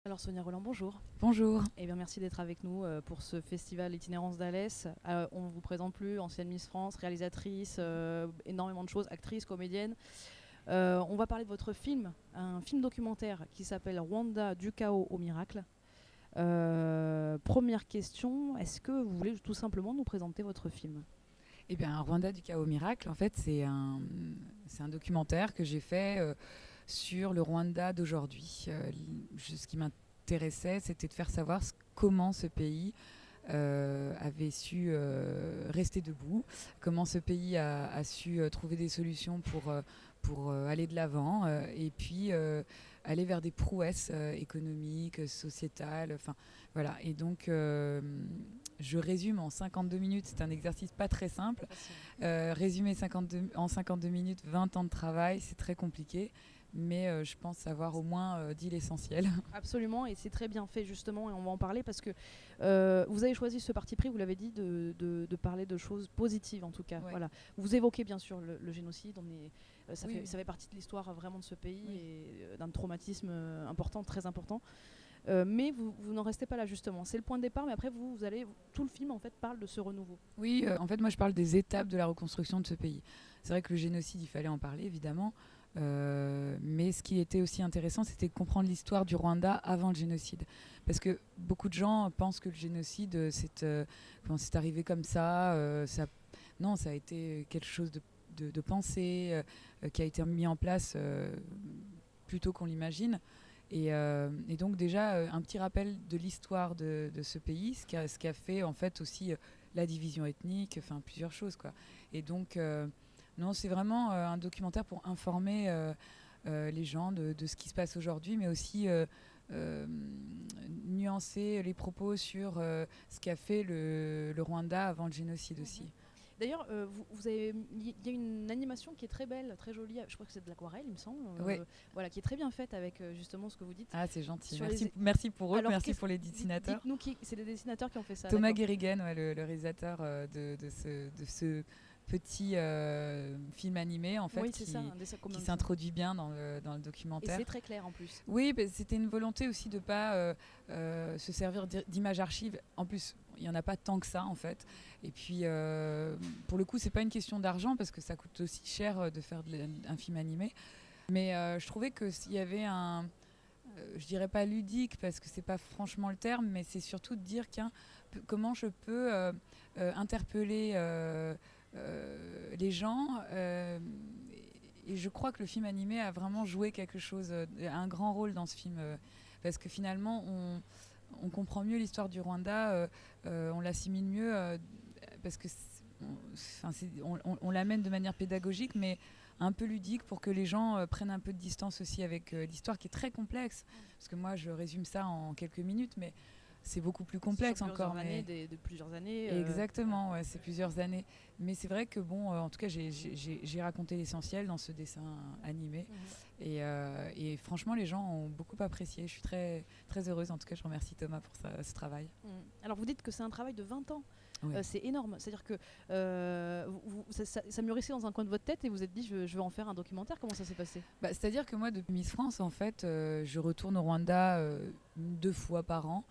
Alors Sonia Roland, bonjour. Bonjour. Eh bien, merci d'être avec nous pour ce festival Itinérance d'Alès. On ne vous présente plus, ancienne Miss France, réalisatrice, énormément de choses, actrice, comédienne. On va parler de votre film, un film documentaire qui s'appelle Rwanda du chaos au miracle. Première question, est-ce que vous voulez tout simplement nous présenter votre film? Eh bien, Rwanda du chaos au miracle, en fait, c'est un documentaire que j'ai fait sur le Rwanda d'aujourd'hui. Ce qui m'intéressait, c'était de faire savoir comment ce pays avait su rester debout, comment ce pays a su trouver des solutions pour aller de l'avant et puis aller vers des prouesses économiques, sociétales. Enfin, voilà. Et donc, je résume en 52 minutes. C'est un exercice pas très simple. Résumer en 52 minutes 20 ans de travail, c'est très compliqué. Mais je pense avoir au moins dit l'essentiel. Absolument, et c'est très bien fait justement, et on va en parler parce que vous avez choisi ce parti pris, vous l'avez dit, de parler de choses positives en tout cas. Ouais. Voilà. Vous évoquez bien sûr le génocide, Oui. ça fait partie de l'histoire vraiment de ce pays Oui. et d'un traumatisme important, très important. Mais vous n'en restez pas là justement. C'est le point de départ, mais après tout le film en fait parle de ce renouveau. Oui, en fait, moi, je parle des étapes de la reconstruction de ce pays. C'est vrai que le génocide, il fallait en parler, évidemment. Mais ce qui était aussi intéressant, c'était de comprendre l'histoire du Rwanda avant le génocide. Parce que beaucoup de gens pensent que le génocide, c'est arrivé comme ça. Non, ça a été quelque chose de pensé, qui a été mis en place plus tôt qu'on l'imagine. Et donc déjà, un petit rappel de l'histoire de ce pays, ce qui a fait en fait aussi la division ethnique, enfin plusieurs choses, quoi. Et donc, non, c'est vraiment un documentaire pour informer les gens de ce qui se passe aujourd'hui, mais aussi euh, nuancer les propos sur ce qu'a fait le Rwanda avant le génocide aussi. D'ailleurs, il y a une animation qui est très belle, très jolie. Je crois que c'est de l'aquarelle, il me semble. Ouais. Voilà, qui est très bien faite avec justement ce que vous dites. Ah, c'est gentil. Sur Merci, les... merci pour eux, Alors, merci pour les dessinateurs. dites-nous qui, c'est des dessinateurs qui ont fait ça. Thomas D'accord. Guérigan, ouais, le réalisateur de ce petit film animé en fait, Oui, c'est ça, un dessin comme qui un dessin. s'introduit bien dans le Et documentaire. c'est très clair en plus. Oui, bah, c'était une volonté aussi de ne pas se servir d'images archives. En plus, il n'y en a pas tant que ça en fait. Et puis, pour le coup, c'est pas une question d'argent parce que ça coûte aussi cher de faire un film animé. Mais je trouvais qu'il y avait je dirais pas ludique parce que c'est pas franchement le terme, mais c'est surtout de dire comment je peux interpeller les gens. Et je crois que le film animé a vraiment joué quelque chose, un grand rôle dans ce film, parce que finalement on comprend mieux l'histoire du Rwanda, on l'assimile mieux, parce que on l'amène de manière pédagogique, mais un peu ludique pour que les gens prennent un peu de distance aussi avec l'histoire qui est très complexe. Parce que moi, je résume ça en quelques minutes, mais c'est beaucoup plus complexe encore. De plusieurs années. Exactement, ouais, c'est plusieurs années. Mais c'est vrai que, bon, en tout cas, j'ai raconté l'essentiel dans ce dessin animé. Et franchement, les gens ont beaucoup apprécié. Je suis très, très heureuse. En tout cas, je remercie Thomas pour ce travail. Alors, vous dites que c'est un travail de 20 ans. Oui. C'est énorme. C'est-à-dire que ça mûrissait dans un coin de votre tête et vous êtes dit je vais en faire un documentaire. Comment ça s'est passé? Bah, c'est-à-dire que moi, depuis Miss France, en fait, je retourne au Rwanda 2 fois par an,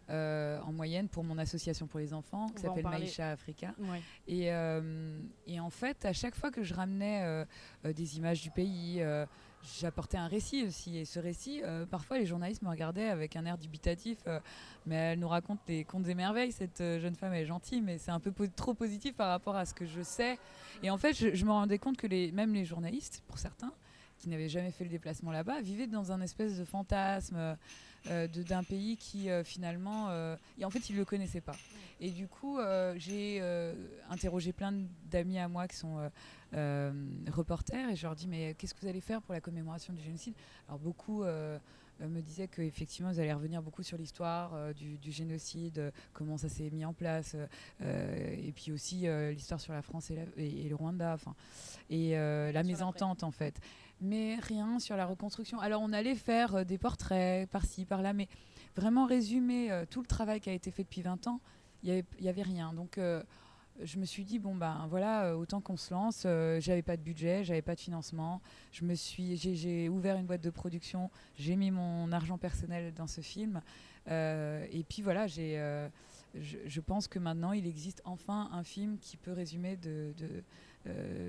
en moyenne, pour mon association pour les enfants, qui s'appelle Maïcha Africa. Ouais. Et en fait, à chaque fois que je ramenais des images du pays, j'apportais un récit aussi. Et ce récit, parfois, les journalistes me regardaient avec un air dubitatif. Mais elle nous raconte des contes et merveilles, cette jeune femme, elle est gentille, mais c'est un peu trop positif par rapport à ce que je sais. Et en fait, je me rendais compte que même les journalistes, pour certains, qui n'avaient jamais fait le déplacement là-bas, vivaient dans un espèce de fantasme d'un pays qui finalement... et en fait, ils ne le connaissaient pas. Et du coup, j'ai interrogé plein d'amis à moi qui sont reporters et je leur dis mais qu'est-ce que vous allez faire pour la commémoration du génocide? Alors beaucoup me disaient qu'effectivement, ils allaient revenir beaucoup sur l'histoire du génocide, comment ça s'est mis en place, et puis aussi l'histoire sur la France et le Rwanda, et la mésentente en fait. Mais rien sur la reconstruction. Alors on allait faire des portraits par-ci, par-là, mais vraiment résumer tout le travail qui a été fait depuis 20 ans, il y avait rien. Donc je me suis dit, bon, ben voilà, autant qu'on se lance. J'avais pas de budget, j'avais pas de financement. J'ai ouvert une boîte de production, j'ai mis mon argent personnel dans ce film. Et puis voilà, je pense que maintenant, il existe enfin un film qui peut résumer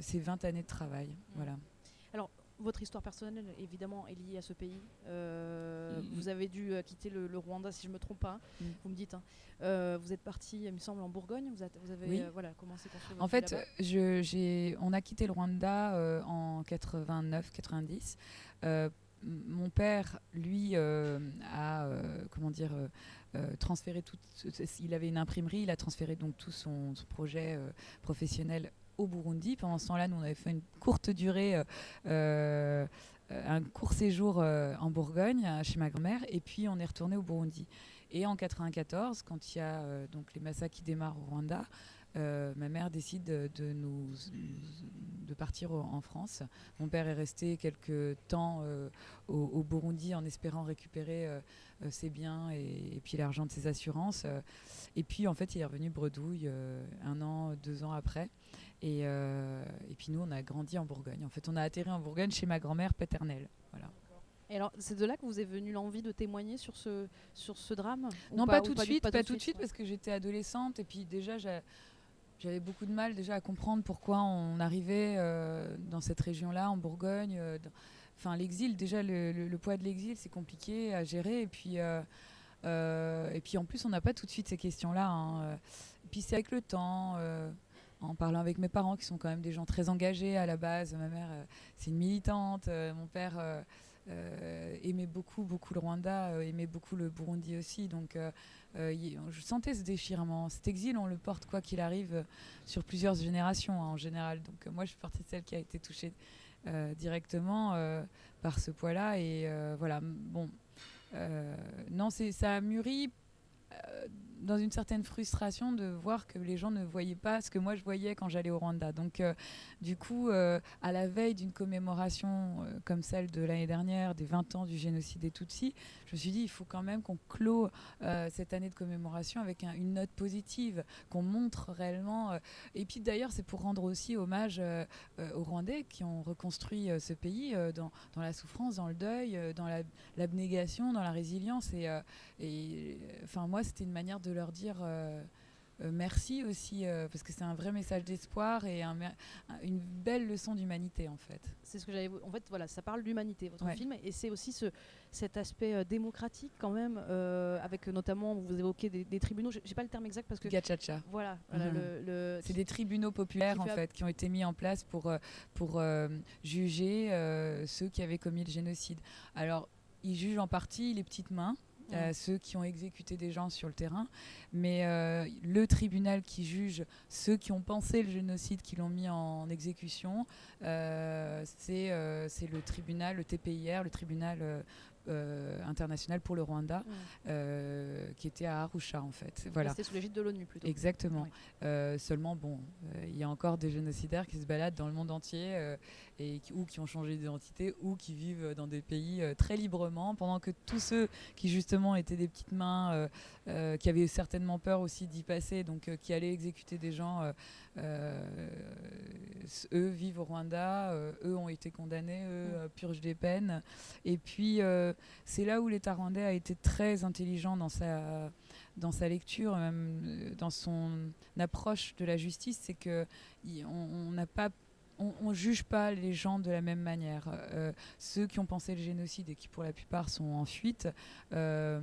ces 20 années de travail. Voilà. Alors, votre histoire personnelle, évidemment, est liée à ce pays. Vous avez dû quitter le Rwanda, si je ne me trompe pas. Vous me dites. Vous êtes parti, il me semble, en Bourgogne. Vous avez Oui. voilà, commencé à construire En votre vie fait, on a quitté le Rwanda en 89-90. Mon père, lui, a transféré tout. Il avait une imprimerie, il a transféré donc tout son projet professionnel au Burundi. Pendant ce temps-là, nous, on avait fait une courte durée, un court séjour en Bourgogne, chez ma grand-mère, et puis on est retourné au Burundi. Et en 94, quand il y a donc les massacres qui démarrent au Rwanda, ma mère décide de partir en France. Mon père est resté quelques temps au Burundi en espérant récupérer ses biens et puis l'argent de ses assurances. Et puis en fait, il est revenu bredouille 1 an, 2 ans après. Et puis nous, on a grandi en Bourgogne. En fait, on a atterri en Bourgogne chez ma grand-mère paternelle. Voilà. Et alors, c'est de là que vous est venue l'envie de témoigner sur ce drame? Non, pas tout de suite, parce que j'étais adolescente et puis déjà j'avais beaucoup de mal déjà à comprendre pourquoi on arrivait dans cette région-là, en Bourgogne. Enfin, l'exil, déjà le poids de l'exil, c'est compliqué à gérer. Et puis en plus, on n'a pas tout de suite ces questions-là. Hein. Et puis c'est avec le temps, en parlant avec mes parents, qui sont quand même des gens très engagés à la base. Ma mère, c'est une militante. Mon père aimait beaucoup le Rwanda, aimait beaucoup le Burundi aussi. Donc je sentais ce déchirement. Cet exil, on le porte quoi qu'il arrive sur plusieurs générations en général. Donc moi, je suis partie de celle qui a été touchée directement par ce poids-là. Et voilà, bon, non, ça a mûri dans une certaine frustration de voir que les gens ne voyaient pas ce que moi je voyais quand j'allais au Rwanda. Donc du coup, à la veille d'une commémoration comme celle de l'année dernière, des 20 ans du génocide des Tutsis, je me suis dit, il faut quand même qu'on clôt cette année de commémoration avec une note positive, qu'on montre réellement. Et puis d'ailleurs, c'est pour rendre aussi hommage aux Rwandais qui ont reconstruit ce pays dans la souffrance, dans le deuil, dans l'abnégation, dans la résilience. Et enfin, moi, c'était une manière de leur dire merci aussi, parce que c'est un vrai message d'espoir et une belle leçon d'humanité, en fait. C'est ce que j'avais. En fait, voilà, ça parle d'humanité, votre Ouais. film, et c'est aussi cet aspect démocratique quand même, avec notamment, vous évoquez des tribunaux. J'ai pas le terme exact parce que. Gachacha. Voilà. C'est des tribunaux populaires en fait qui ont été mis en place pour juger ceux qui avaient commis le génocide. Alors, ils jugent en partie les petites mains. Ceux qui ont exécuté des gens sur le terrain, mais le tribunal qui juge ceux qui ont pensé le génocide, qui l'ont mis en exécution, c'est le tribunal, le TPIR, le tribunal international pour le Rwanda, qui était à Arusha en fait. Voilà. C'était sous l'égide de l'ONU plutôt. Exactement. Seulement, bon, il y a encore des génocidaires qui se baladent dans le monde entier ou qui ont changé d'identité ou qui vivent dans des pays très librement, pendant que tous ceux qui justement étaient des petites mains, qui avaient certainement peur aussi d'y passer, donc qui allaient exécuter des gens, eux vivent au Rwanda, eux ont été condamnés, eux purgent des peines. Et puis c'est là où l'État rwandais a été très intelligent dans sa lecture, même dans son approche de la justice, c'est que on juge pas les gens de la même manière. Ceux qui ont pensé le génocide et qui pour la plupart sont en fuite, c'est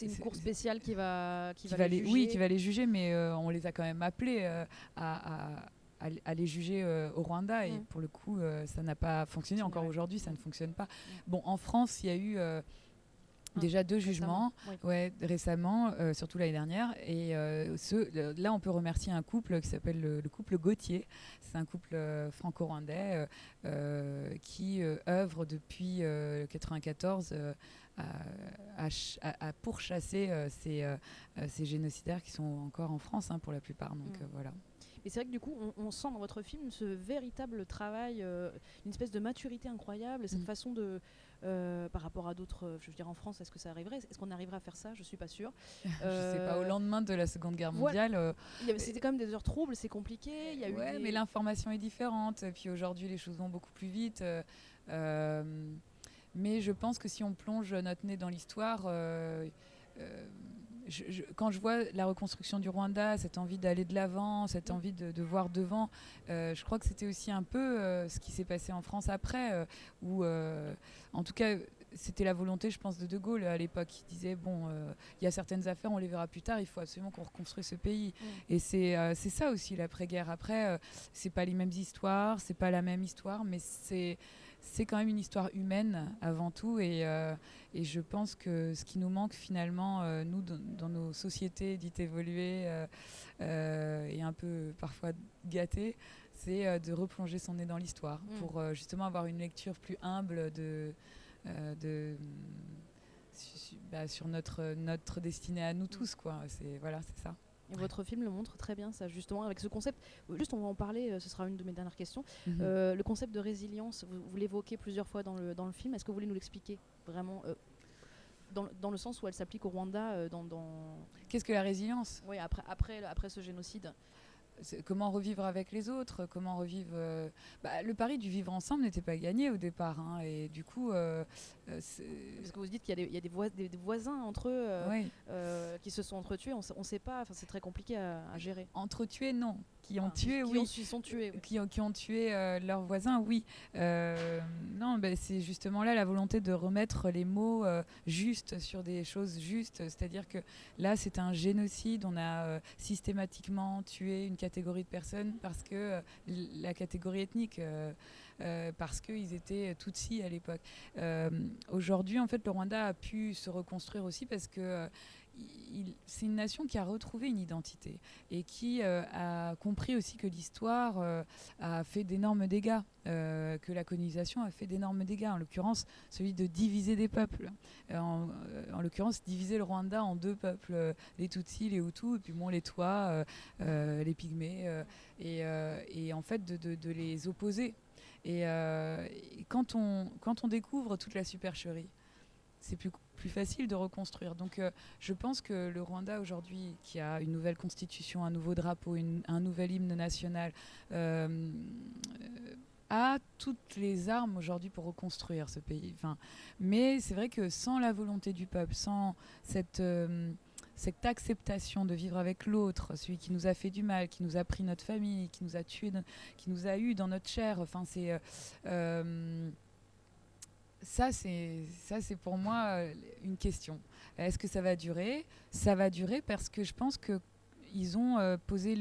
une cour spéciale qui va les juger. Oui, qui va les juger, mais on les a quand même appelés à les juger au Rwanda, et pour le coup ça n'a pas fonctionné. Encore aujourd'hui ça ne fonctionne pas. Bon, en France il y a eu déjà 2 jugements récemment, surtout l'année dernière, et là on peut remercier un couple qui s'appelle le couple Gauthier. C'est un couple franco-rwandais qui œuvre depuis 1994 à pourchasser ces génocidaires qui sont encore en France pour la plupart. Donc voilà. Et c'est vrai que du coup, on sent dans votre film ce véritable travail, une espèce de maturité incroyable, cette façon de, par rapport à d'autres, je veux dire en France, est-ce que ça arriverait? Est-ce qu'on arriverait à faire ça? Je suis pas sûre. Je sais pas, au lendemain de la Seconde Guerre mondiale... C'était quand même des heures troubles, c'est compliqué. Il y a eu mais l'information est différente, et puis aujourd'hui les choses vont beaucoup plus vite. Mais je pense que si on plonge notre nez dans l'histoire... quand je vois la reconstruction du Rwanda, cette envie d'aller de l'avant, cette envie de voir devant, je crois que c'était aussi un peu ce qui s'est passé en France après, où en tout cas c'était la volonté, je pense, de Gaulle à l'époque, qui disait bon, il y a certaines affaires, on les verra plus tard, il faut absolument qu'on reconstruise ce pays. Et c'est ça aussi l'après-guerre. Après, c'est pas les mêmes histoires, c'est pas la même histoire, mais c'est quand même une histoire humaine avant tout, et je pense que ce qui nous manque finalement, nous, dans nos sociétés dites évoluées et un peu parfois gâtées, c'est de replonger son nez dans l'histoire pour justement avoir une lecture plus humble sur notre destinée à nous tous, quoi. C'est ça. Et votre film le montre très bien, ça, justement, avec ce concept. Juste, on va en parler, ce sera une de mes dernières questions. Le concept de résilience, vous l'évoquez plusieurs fois dans le film. Est-ce que vous voulez nous l'expliquer vraiment, dans le sens où elle s'applique au Rwanda Qu'est-ce que la résilience? Oui, après ce génocide. Comment revivre avec les autres, comment revivre... le pari du vivre ensemble n'était pas gagné au départ, et du coup... Parce que vous dites qu'il y a des voisins entre eux qui se sont entretués, on ne sait pas, c'est très compliqué à gérer. Entretués, non. Qui ont tué, oui. Sont tués, oui. Qui ont tué leurs voisins, oui. Non, c'est justement là la volonté de remettre les mots justes sur des choses justes. C'est-à-dire que là, c'est un génocide. On a systématiquement tué une catégorie de personnes parce que la catégorie ethnique, parce qu'ils étaient Tutsis à l'époque. Aujourd'hui, en fait, le Rwanda a pu se reconstruire aussi parce que c'est une nation qui a retrouvé une identité et qui a compris aussi que l'histoire a fait d'énormes dégâts, que la colonisation a fait d'énormes dégâts, en l'occurrence celui de diviser des peuples, en l'occurrence diviser le Rwanda en deux peuples, les Tutsis, les Hutus, et puis les Twa, les Pygmées, et en fait de les opposer. Et quand on découvre toute la supercherie, c'est plus facile de reconstruire. Donc je pense que le Rwanda aujourd'hui, qui a une nouvelle constitution, un nouveau drapeau, un nouvel hymne national, a toutes les armes aujourd'hui pour reconstruire ce pays. Mais c'est vrai que sans la volonté du peuple, sans cette acceptation de vivre avec l'autre, celui qui nous a fait du mal, qui nous a pris notre famille, qui nous a tués, qui nous a eu dans notre chair, ça, c'est pour moi une question. Est-ce que ça va durer? Ça va durer parce que je pense qu'ils ont posé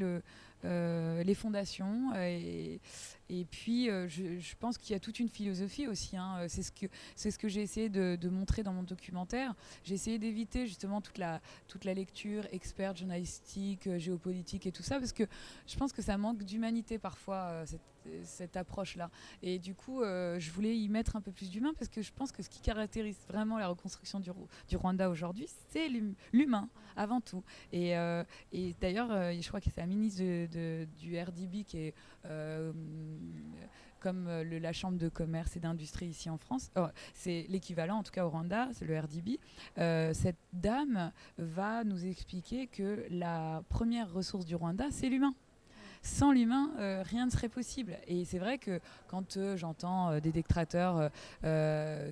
les fondations. Et puis, je pense qu'il y a toute une philosophie aussi. C'est ce que j'ai essayé de montrer dans mon documentaire. J'ai essayé d'éviter justement toute la lecture experte, journalistique, géopolitique et tout ça, parce que je pense que ça manque d'humanité parfois, cette approche-là. Et du coup, je voulais y mettre un peu plus d'humain, parce que je pense que ce qui caractérise vraiment la reconstruction du Rwanda aujourd'hui, c'est l'humain, avant tout. Et d'ailleurs, je crois que c'est la ministre du RDB qui est... comme la Chambre de commerce et d'industrie ici en France, c'est l'équivalent en tout cas au Rwanda, c'est le RDB. Cette dame va nous expliquer que la première ressource du Rwanda, c'est l'humain. Sans l'humain, rien ne serait possible. Et c'est vrai que quand j'entends des détracteurs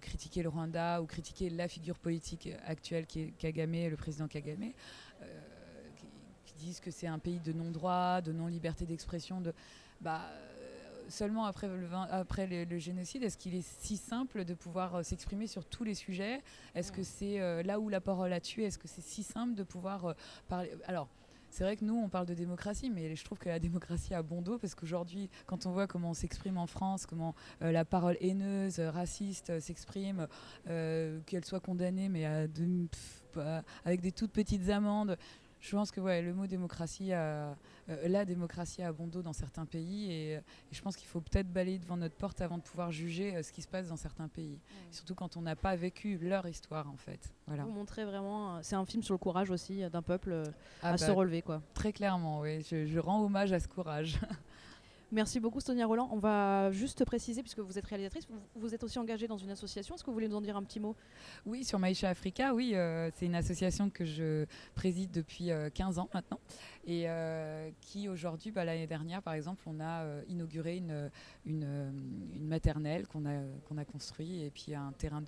critiquer le Rwanda ou critiquer la figure politique actuelle qui est Kagame, le président Kagame, qui disent que c'est un pays de non-droit, de non-liberté d'expression, seulement après le génocide, est-ce qu'il est si simple de pouvoir s'exprimer sur tous les sujets? Est-ce que c'est là où la parole a tué? Est-ce que c'est si simple de pouvoir parler? Alors, c'est vrai que nous, on parle de démocratie, mais je trouve que la démocratie a bon dos, parce qu'aujourd'hui, quand on voit comment on s'exprime en France, comment la parole haineuse, raciste s'exprime, qu'elle soit condamnée, mais avec des toutes petites amendes, Je pense que le mot démocratie, la démocratie a bon dos dans certains pays et je pense qu'il faut peut-être balayer devant notre porte avant de pouvoir juger ce qui se passe dans certains pays. Surtout quand on n'a pas vécu leur histoire en fait. Voilà. Vous montrez vraiment, c'est un film sur le courage aussi d'un peuple à se relever, quoi. Très clairement, oui. Je rends hommage à ce courage. Merci beaucoup Sonia Roland. On va juste préciser, puisque vous êtes réalisatrice, vous êtes aussi engagée dans une association. Est-ce que vous voulez nous en dire un petit mot? Oui, sur Maïcha Africa, oui, c'est une association que je préside depuis 15 ans maintenant et qui aujourd'hui, l'année dernière par exemple, on a inauguré une maternelle qu'on a construit et puis un terrain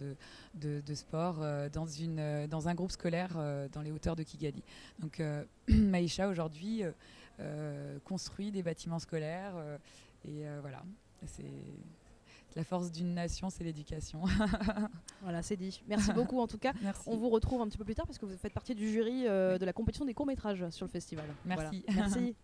de sport dans un groupe scolaire dans les hauteurs de Kigali. Donc Maïcha aujourd'hui construit des bâtiments scolaires et voilà, c'est la force d'une nation, c'est l'éducation. Voilà, c'est dit. Merci beaucoup en tout cas. Merci. On vous retrouve un petit peu plus tard parce que vous faites partie du jury de la compétition des courts-métrages sur le festival. Merci. Voilà. Merci.